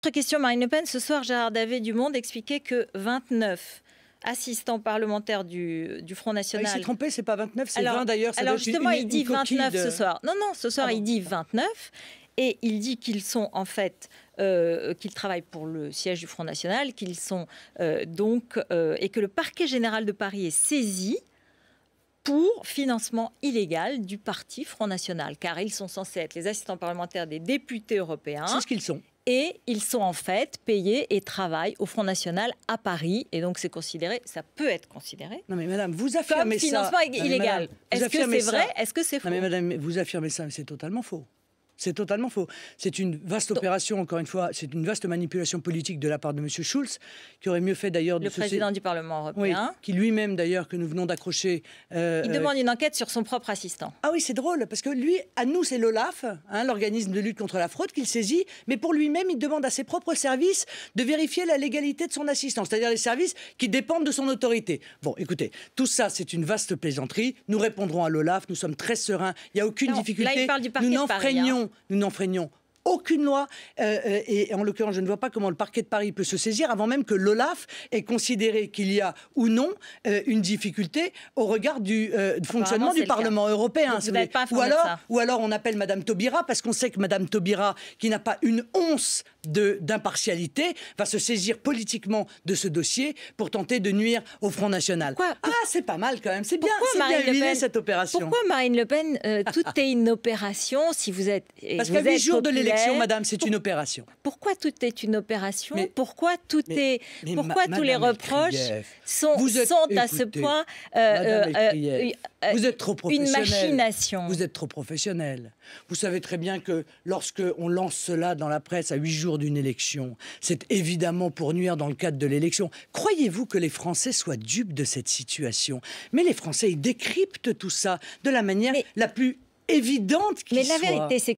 Autre question, Marine Le Pen. Ce soir, Gérard Davet du Monde expliquait que 29 assistants parlementaires du Front National... Il s'est trompé, c'est pas 29, c'est 20 d'ailleurs. Alors justement, il dit 29 ce soir. Non, ce soir, il dit 29. Et il dit qu'ils sont en fait, qu'ils travaillent pour le siège du Front National, qu'ils sont et que le parquet général de Paris est saisi pour financement illégal du parti Front National, car ils sont censés être les assistants parlementaires des députés européens. C'est ce qu'ils sont. Et ils sont en fait payés et travaillent au Front National à Paris. Et donc c'est considéré, ça peut être considéré. Non mais madame, vous affirmez comme financement illégal. Est-ce que c'est vrai? Est-ce que c'est faux? Non mais madame, vous affirmez ça, mais c'est totalement faux. C'est totalement faux. C'est une vaste opération, encore une fois, c'est une vaste manipulation politique de la part de M. Schulz, qui aurait mieux fait d'ailleurs de... Le président du Parlement européen. Oui, qui lui-même d'ailleurs, que nous venons d'accrocher... il demande une enquête sur son propre assistant. Ah oui, c'est drôle, parce que lui, à nous, c'est l'OLAF, l'organisme de lutte contre la fraude, qu'il saisit, mais pour lui-même, il demande à ses propres services de vérifier la légalité de son assistant, c'est-à-dire les services qui dépendent de son autorité. Bon, écoutez, tout ça, c'est une vaste plaisanterie. Nous répondrons à l'OLAF, nous sommes très sereins, il n'y a aucune difficulté. Là, il parle du parquet de Paris, nous n'enfreignons aucune loi, et en l'occurrence, je ne vois pas comment le parquet de Paris peut se saisir avant même que l'OLAF ait considéré qu'il y a ou non une difficulté au regard du fonctionnement du Parlement européen. Ou alors on appelle Madame Taubira, parce qu'on sait que Madame Taubira, qui n'a pas une once d'impartialité, va se saisir politiquement de ce dossier pour tenter de nuire au Front National. C'est pas mal quand même, c'est bien, huilé cette opération. Pourquoi Marine Le Pen, tout est une opération si vous êtes... Parce qu'à 8 jours de l'élection, madame, c'est une opération. Pourquoi tout est une opération? Pourquoi tous les reproches sont à ce point vous êtes trop professionnelle. Une machination? Vous êtes trop professionnelle. Vous savez très bien que lorsqu'on lance cela dans la presse à 8 jours d'une élection, c'est évidemment pour nuire dans le cadre de l'élection. Croyez-vous que les Français soient dupes de cette situation? Mais les Français, ils décryptent tout ça de la manière la plus évidente qu'il soit. Mais la vérité, c'est